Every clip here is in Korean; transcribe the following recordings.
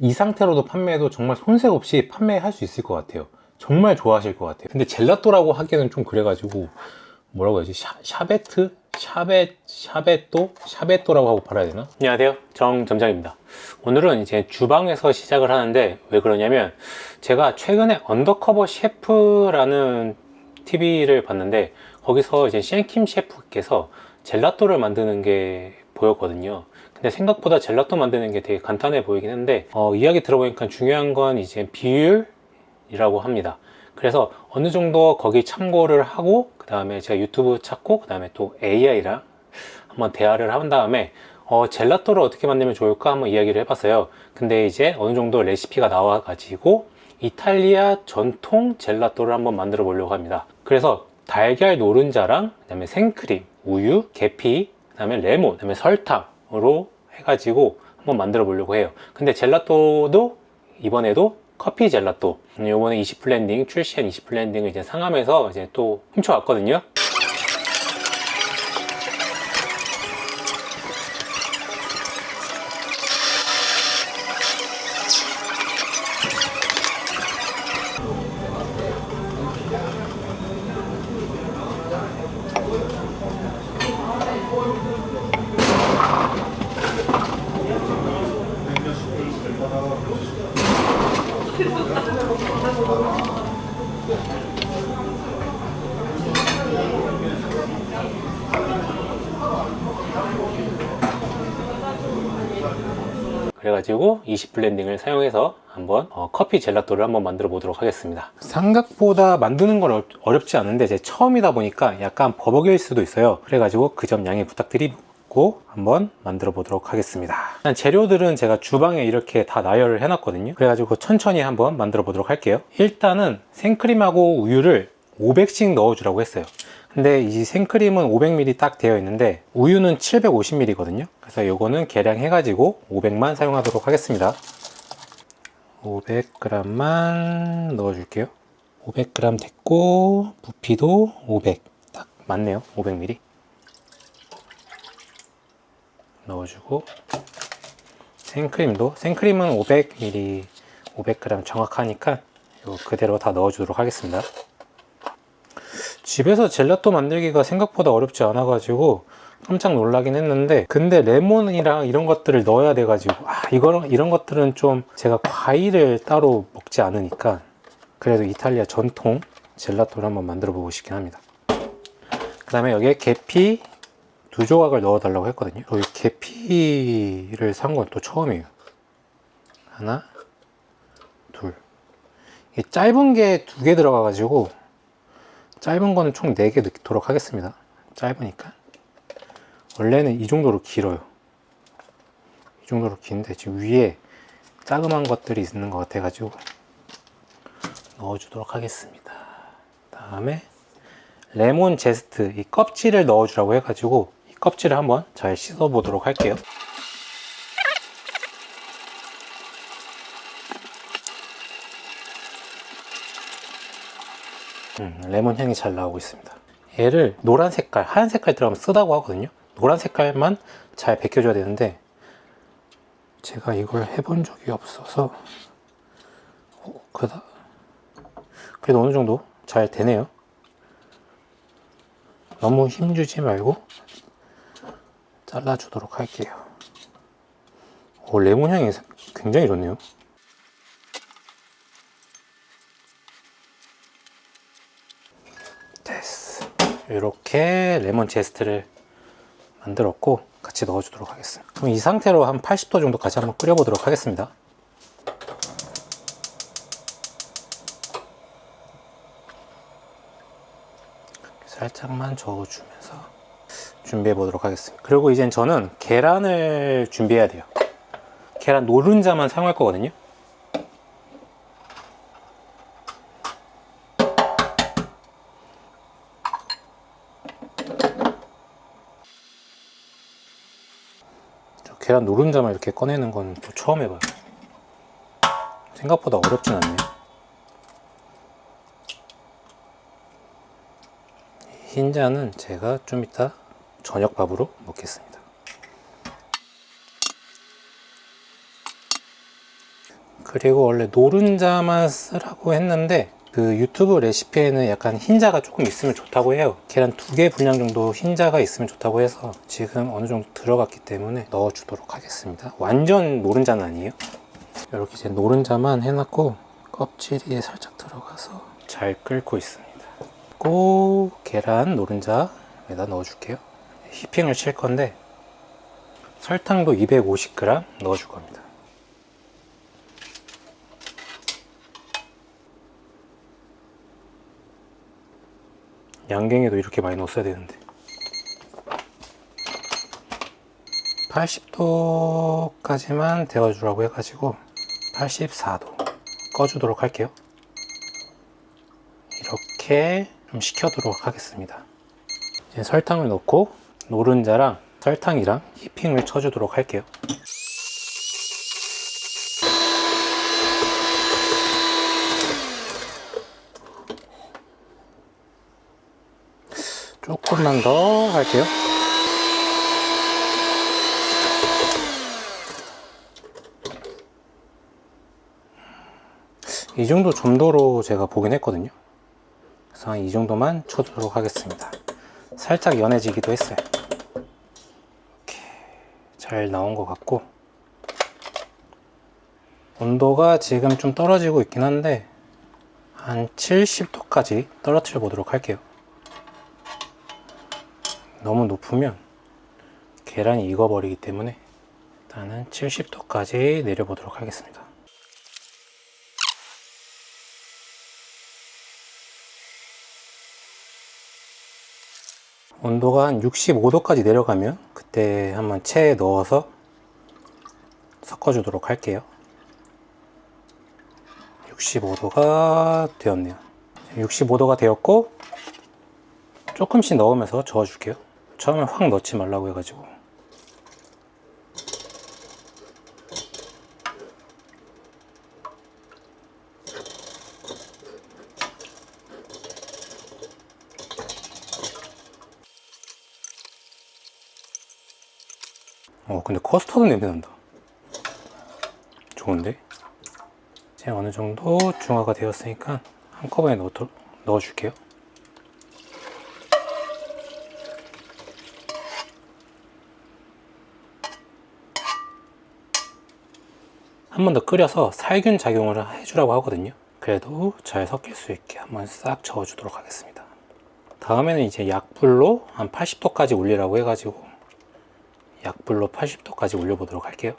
이 상태로도 판매해도 정말 손색 없이 판매할 수 있을 것 같아요. 정말 좋아하실 것 같아요. 근데 젤라또라고 하기에는 좀 그래가지고 뭐라고 해야지? 샤베트? 샤베또라고 하고 팔아야 되나? 안녕하세요, 정점장입니다. 오늘은 이제 주방에서 시작을 하는데, 왜 그러냐면 제가 최근에 언더커버 셰프라는 TV를 봤는데, 거기서 이제 시앤킴 셰프께서 젤라또를 만드는 게 보였거든요. 근데 생각보다 젤라또 만드는 게 되게 간단해 보이긴 했는데, 이야기 들어보니까 중요한 건 이제 비율이라고 합니다. 그래서 어느 정도 거기 참고를 하고, 그 다음에 제가 유튜브 찾고, 그 다음에 또 AI랑 한번 대화를 한 다음에 젤라또를 어떻게 만들면 좋을까 한번 이야기를 해봤어요. 근데 이제 어느 정도 레시피가 나와 가지고 이탈리아 전통 젤라또를 한번 만들어 보려고 합니다. 그래서 달걀 노른자랑, 그 다음에 생크림, 우유, 계피, 그 다음에 레몬, 그 다음에 설탕으로 해가지고 한번 만들어 보려고 해요. 근데 젤라또도 이번에도 커피 젤라또, 요번에 20블렌딩, 출시한 20블렌딩을 이제 상암에서 이제 또 훔쳐왔거든요. 그래가지고 20블렌딩을 사용해서 한번 커피 젤라또를 한번 만들어 보도록 하겠습니다. 생각보다 만드는 건 어렵지 않은데 제 처음이다 보니까 약간 버벅일 수도 있어요. 그래가지고 그 점 양해 부탁드리고 한번 만들어 보도록 하겠습니다. 일단 재료들은 제가 주방에 이렇게 다 나열을 해놨거든요. 그래가지고 천천히 한번 만들어 보도록 할게요. 일단은 생크림하고 우유를 500씩 넣어주라고 했어요. 근데 이 생크림은 500ml 딱 되어 있는데 우유는 750ml 거든요. 그래서 요거는 계량해 가지고 500만 사용하도록 하겠습니다. 500g만 넣어 줄게요. 500g 됐고, 부피도 500, 딱 맞네요. 500ml 넣어주고, 생크림은 500ml 500g 정확하니까 요 그대로 다 넣어주도록 하겠습니다. 집에서 젤라또 만들기가 생각보다 어렵지 않아 가지고 깜짝 놀라긴 했는데, 근데 레몬이랑 이런 것들을 넣어야 돼 가지고 이런 것들은 좀 제가 과일을 따로 먹지 않으니까 그래도 이탈리아 전통 젤라또를 한번 만들어 보고 싶긴 합니다. 그 다음에 여기에 계피 2조각을 넣어 달라고 했거든요. 여기 계피를 산 건 또 처음이에요. 하나, 둘. 이게 짧은 게 2개 들어가 가지고 짧은 거는 총 4개 넣도록 하겠습니다. 짧으니까. 원래는 이 정도로 길어요. 이 정도로 긴데 지금 위에 자그마한 것들이 있는 것 같아 가지고 넣어주도록 하겠습니다. 다음에 레몬 제스트, 이 껍질을 넣어주라고 해가지고 이 껍질을 한번 잘 씻어 보도록 할게요. 레몬 향이 잘 나오고 있습니다. 얘를 노란 색깔, 하얀 색깔 들어가면 쓰다고 하거든요. 노란 색깔만 잘 벗겨줘야 되는데 제가 이걸 해본 적이 없어서 그래도 어느 정도 잘 되네요. 너무 힘주지 말고 잘라주도록 할게요. 레몬 향이 굉장히 좋네요. 됐어. 이렇게 레몬 제스트를 만들었고 같이 넣어주도록 하겠습니다. 그럼 이 상태로 한 80도 정도까지 한번 끓여보도록 하겠습니다. 살짝만 저어주면서 준비해 보도록 하겠습니다. 그리고 이젠 저는 계란을 준비해야 돼요. 계란 노른자만 사용할 거거든요. 계란 노른자만 이렇게 꺼내는 건 또 처음 해봐요. 생각보다 어렵진 않네요. 흰자는 제가 좀 이따 저녁밥으로 먹겠습니다. 그리고 원래 노른자만 쓰라고 했는데 그 유튜브 레시피에는 약간 흰자가 조금 있으면 좋다고 해요. 계란 2개 분량 정도 흰자가 있으면 좋다고 해서 지금 어느 정도 들어갔기 때문에 넣어주도록 하겠습니다. 완전 노른자는 아니에요. 이렇게 이제 노른자만 해놨고 껍질이 살짝 들어가서 잘 끓고 있습니다. 꼭 계란 노른자에다 넣어줄게요. 휘핑을 칠 건데 설탕도 250g 넣어줄 겁니다. 양갱에도 이렇게 많이 넣었어야 되는데 80도까지만 데워주라고 해가지고 84도 꺼주도록 할게요. 이렇게 좀 식혀두도록 하겠습니다. 이제 설탕을 넣고 노른자랑 설탕이랑 휘핑을 쳐주도록 할게요. 조금만 더 할게요. 이 정도 점도로 제가 보긴 했거든요. 그래서 한 이 정도만 쳐주도록 하겠습니다. 살짝 연해지기도 했어요. 이렇게 잘 나온 것 같고 온도가 지금 좀 떨어지고 있긴 한데 한 70도까지 떨어뜨려 보도록 할게요. 너무 높으면 계란이 익어버리기 때문에 일단은 70도까지 내려보도록 하겠습니다. 온도가 한 65도까지 내려가면 그때 한번 체에 넣어서 섞어주도록 할게요. 65도가 되었네요. 65도가 되었고 조금씩 넣으면서 저어줄게요. 처음에 확 넣지 말라고 해가지고. 근데 커스터드 냄새 난다. 좋은데? 이제 어느 정도 중화가 되었으니까 한꺼번에 넣어줄게요. 한 번 더 끓여서 살균 작용을 해주라고 하거든요. 그래도 잘 섞일 수 있게 한번 싹 저어주도록 하겠습니다. 다음에는 이제 약불로 한 80도까지 올리라고 해가지고 약불로 80도까지 올려보도록 할게요.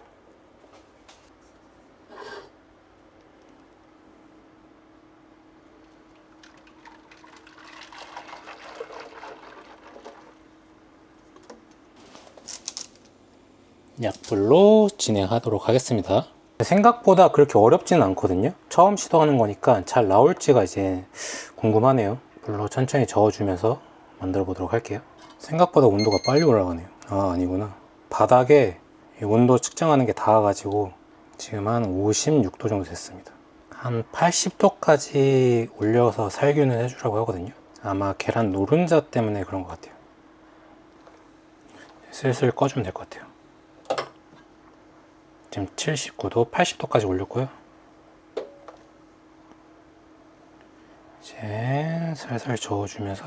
약불로 진행하도록 하겠습니다. 생각보다 그렇게 어렵지는 않거든요. 처음 시도하는 거니까 잘 나올지가 이제 궁금하네요. 불로 천천히 저어주면서 만들어 보도록 할게요. 생각보다 온도가 빨리 올라가네요. 아니구나. 바닥에 온도 측정하는 게 닿아가지고 지금 한 56도 정도 됐습니다. 한 80도까지 올려서 살균을 해주라고 하거든요. 아마 계란 노른자 때문에 그런 것 같아요. 슬슬 꺼주면 될 것 같아요. 지금 79도, 80도까지 올렸고요. 이제 살살 저어주면서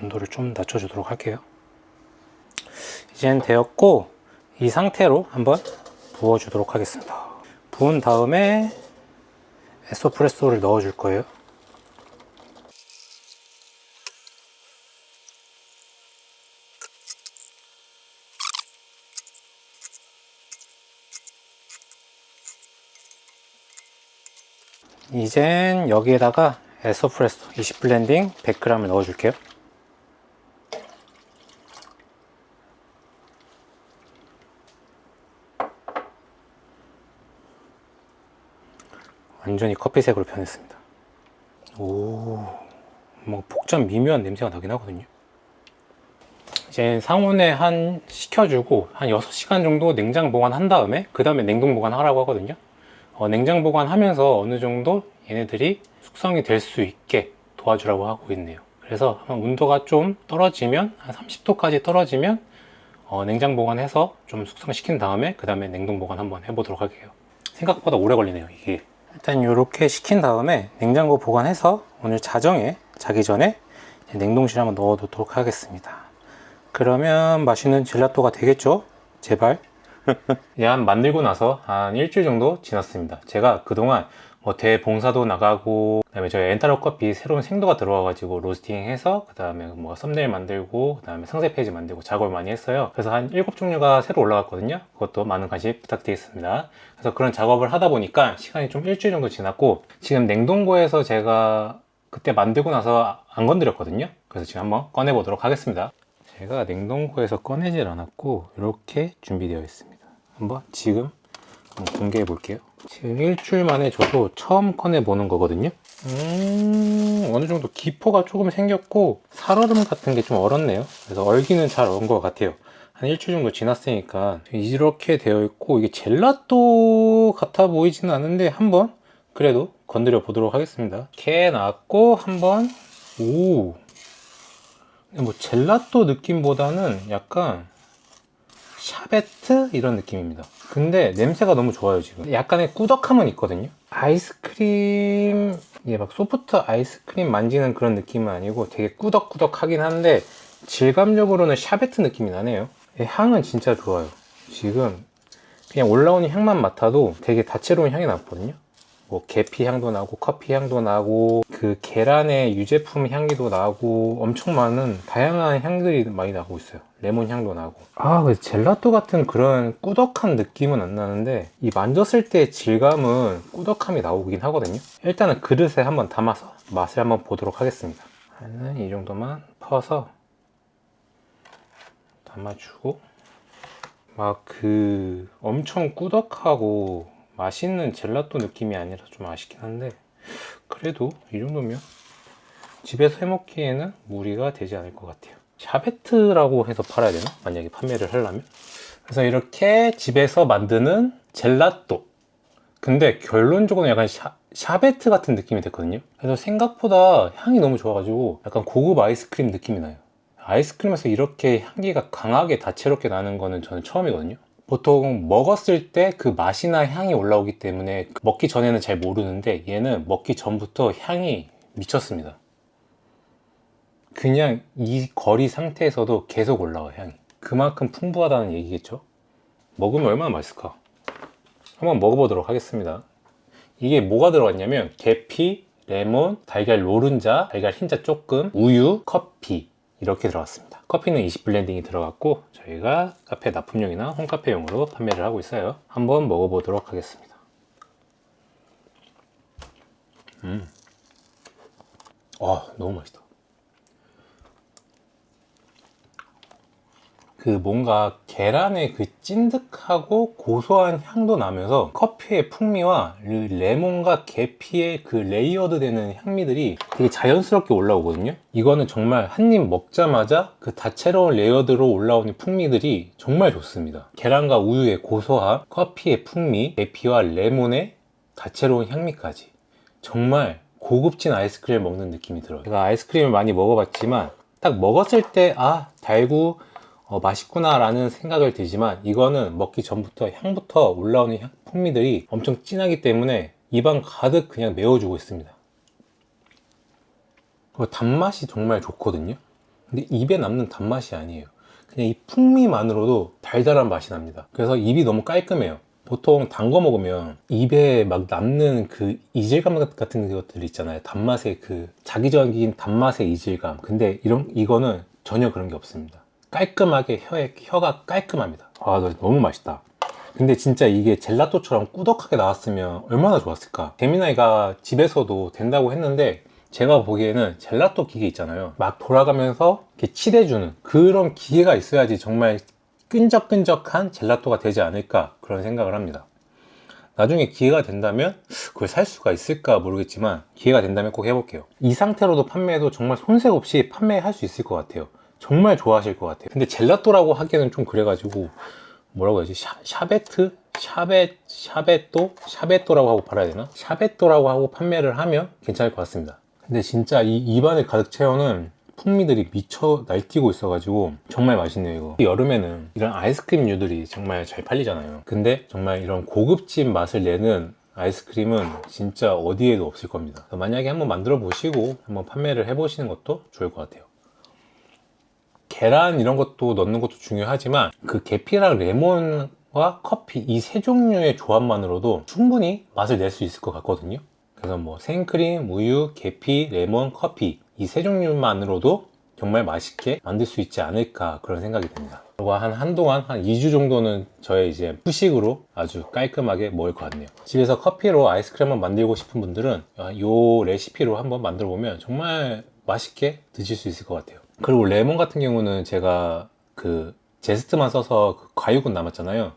온도를 좀 낮춰주도록 할게요. 이젠 되었고 이 상태로 한번 부어주도록 하겠습니다. 부은 다음에 에스프레소를 넣어줄 거예요. 이젠 여기에다가 에스프레소 20블렌딩 100g을 넣어줄게요. 완전히 커피색으로 변했습니다. 뭐 복잡 미묘한 냄새가 나긴 하거든요. 이제 상온에 식혀주고 한 6시간 정도 냉장 보관한 다음에 그 다음에 냉동 보관하라고 하거든요. 냉장 보관하면서 어느 정도 얘네들이 숙성이 될 수 있게 도와주라고 하고 있네요. 그래서 온도가 좀 떨어지면 한 30도까지 떨어지면 냉장 보관해서 좀 숙성시킨 다음에 그 다음에 냉동 보관 한번 해보도록 할게요. 생각보다 오래 걸리네요. 이게 일단 이렇게 식힌 다음에 냉장고 보관해서 오늘 자기 전에 냉동실에 한번 넣어 두도록 하겠습니다. 그러면 맛있는 젤라또가 되겠죠? 제발. 한 만들고 나서 한 일주일 정도 지났습니다. 제가 그동안 뭐 대봉사도 나가고, 그 다음에 저희 엔타로 커피 새로운 생도가 들어와가지고 로스팅 해서, 그 다음에 뭐 썸네일 만들고, 그 다음에 상세 페이지 만들고 작업을 많이 했어요. 그래서 한 7종류가 새로 올라갔거든요. 그것도 많은 관심 부탁드리겠습니다. 그래서 그런 작업을 하다 보니까 시간이 좀 일주일 정도 지났고, 지금 냉동고에서 제가 그때 만들고 나서 안 건드렸거든요. 그래서 지금 한번 꺼내 보도록 하겠습니다. 제가 냉동고에서 꺼내질 않았고 이렇게 준비되어 있습니다. 한번 지금 공개해 볼게요. 지금 일주일 만에 저도 처음 꺼내 보는 거거든요. 어느 정도 기포가 조금 생겼고 살얼음 같은 게 좀 얼었네요. 그래서 얼기는 잘 얼은 것 같아요. 한 일주일 정도 지났으니까 이렇게 되어 있고, 이게 젤라또 같아 보이지는 않은데 한번 그래도 건드려 보도록 하겠습니다. 이렇게 나왔고 한번 뭐 젤라또 느낌보다는 약간 샤베트 이런 느낌입니다. 근데 냄새가 너무 좋아요. 지금 약간의 꾸덕함은 있거든요. 아이스크림, 이게 막 소프트 아이스크림 만지는 그런 느낌은 아니고 되게 꾸덕꾸덕하긴 한데 질감적으로는 샤베트 느낌이 나네요. 향은 진짜 좋아요. 지금 그냥 올라오는 향만 맡아도 되게 다채로운 향이 나거든요. 뭐 계피 향도 나고 커피 향도 나고 그 계란의 유제품 향기도 나고 엄청 많은 다양한 향들이 많이 나고 있어요. 레몬 향도 나고. 그래서 젤라또 같은 그런 꾸덕한 느낌은 안 나는데 이 만졌을 때 질감은 꾸덕함이 나오긴 하거든요. 일단은 그릇에 한번 담아서 맛을 한번 보도록 하겠습니다. 이 정도만 퍼서 담아주고, 막 그 엄청 꾸덕하고 맛있는 젤라또 느낌이 아니라 좀 아쉽긴 한데, 그래도 이 정도면 집에서 해먹기에는 무리가 되지 않을 것 같아요. 샤베트라고 해서 팔아야 되나? 만약에 판매를 하려면. 그래서 이렇게 집에서 만드는 젤라또. 근데 결론적으로 약간 샤베트 같은 느낌이 됐거든요. 그래서 생각보다 향이 너무 좋아가지고 약간 고급 아이스크림 느낌이 나요. 아이스크림에서 이렇게 향기가 강하게 다채롭게 나는 거는 저는 처음이거든요. 보통 먹었을 때 그 맛이나 향이 올라오기 때문에 먹기 전에는 잘 모르는데, 얘는 먹기 전부터 향이 미쳤습니다. 그냥 이 거리 상태에서도 계속 올라와요, 향이. 그만큼 풍부하다는 얘기겠죠. 먹으면 얼마나 맛있을까. 한번 먹어보도록 하겠습니다. 이게 뭐가 들어갔냐면 계피, 레몬, 달걀 노른자, 달걀 흰자 조금, 우유, 커피 이렇게 들어갔습니다. 커피는 20블렌딩이 들어갔고 저희가 카페 납품용이나 홈카페용으로 판매를 하고 있어요. 한번 먹어보도록 하겠습니다. 너무 맛있다. 그 뭔가 계란의 그 찐득하고 고소한 향도 나면서 커피의 풍미와 레몬과 계피의 그 레이어드 되는 향미들이 되게 자연스럽게 올라오거든요. 이거는 정말 한 입 먹자마자 그 다채로운 레이어드로 올라오는 풍미들이 정말 좋습니다. 계란과 우유의 고소함, 커피의 풍미, 계피와 레몬의 다채로운 향미까지 정말 고급진 아이스크림을 먹는 느낌이 들어요. 제가 아이스크림을 많이 먹어봤지만 딱 먹었을 때 달고 맛있구나 라는 생각을 들지만, 이거는 먹기 전부터 향부터 올라오는 풍미들이 엄청 진하기 때문에 입안 가득 그냥 메워주고 있습니다. 단맛이 정말 좋거든요. 근데 입에 남는 단맛이 아니에요. 그냥 이 풍미만으로도 달달한 맛이 납니다. 그래서 입이 너무 깔끔해요. 보통 단 거 먹으면 입에 막 남는 그 이질감 같은 것들 있잖아요. 단맛의 그 자기적인 단맛의 이질감. 근데 이거는 전혀 그런 게 없습니다. 깔끔하게 혀가 깔끔합니다. 너무 맛있다. 근데 진짜 이게 젤라또처럼 꾸덕하게 나왔으면 얼마나 좋았을까. 재민아이가 집에서도 된다고 했는데, 제가 보기에는 젤라또 기계 있잖아요. 막 돌아가면서 이렇게 칠해주는 그런 기계가 있어야지 정말 끈적끈적한 젤라또가 되지 않을까, 그런 생각을 합니다. 나중에 기회가 된다면 그걸 살 수가 있을까 모르겠지만, 기회가 된다면 꼭 해볼게요. 이 상태로도 판매해도 정말 손색 없이 판매할 수 있을 것 같아요. 정말 좋아하실 것 같아요. 근데 젤라또라고 하기에는 좀 그래가지고 뭐라고 해야지, 샤베또라고 하고 팔아야 되나? 샤베또라고 하고 판매를 하면 괜찮을 것 같습니다. 근데 진짜 이 입안을 가득 채우는 풍미들이 미쳐 날뛰고 있어가지고 정말 맛있네요. 이거 여름에는 이런 아이스크림류들이 정말 잘 팔리잖아요. 근데 정말 이런 고급진 맛을 내는 아이스크림은 진짜 어디에도 없을 겁니다. 만약에 한번 만들어 보시고 한번 판매를 해 보시는 것도 좋을 것 같아요. 계란 이런 것도 넣는 것도 중요하지만 그 계피랑 레몬과 커피 이 세 종류의 조합만으로도 충분히 맛을 낼 수 있을 것 같거든요. 그래서 뭐 생크림, 우유, 계피, 레몬, 커피 이 세 종류만으로도 정말 맛있게 만들 수 있지 않을까 그런 생각이 듭니다. 그리고 한동안 한 2주 정도는 저의 이제 후식으로 아주 깔끔하게 먹을 것 같네요. 집에서 커피로 아이스크림을 만들고 싶은 분들은 이 레시피로 한번 만들어 보면 정말 맛있게 드실 수 있을 것 같아요. 그리고 레몬 같은 경우는 제가 그 제스트만 써서 그 과육은 남았잖아요.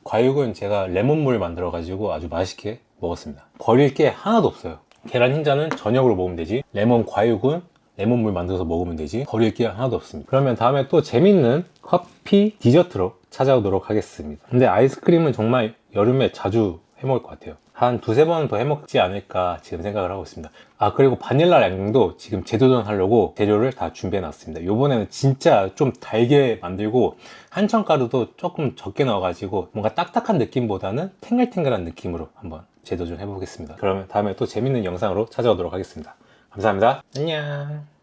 과육은 제가 레몬물 만들어 가지고 아주 맛있게 먹었습니다. 버릴 게 하나도 없어요. 계란 흰자는 저녁으로 먹으면 되지, 레몬 과육은 레몬물 만들어서 먹으면 되지, 버릴 게 하나도 없습니다. 그러면 다음에 또 재밌는 커피 디저트로 찾아오도록 하겠습니다. 근데 아이스크림은 정말 여름에 자주 해먹을 것 같아요. 한 두세 번 더 해먹지 않을까 지금 생각을 하고 있습니다. 아, 그리고 바닐라 양도 지금 재도전 하려고 재료를 다 준비해 놨습니다. 요번에는 진짜 좀 달게 만들고 한천가루도 조금 적게 넣어가지고 뭔가 딱딱한 느낌보다는 탱글탱글한 느낌으로 한번 재도전 해보겠습니다. 그러면 다음에 또 재밌는 영상으로 찾아오도록 하겠습니다. 감사합니다. 안녕.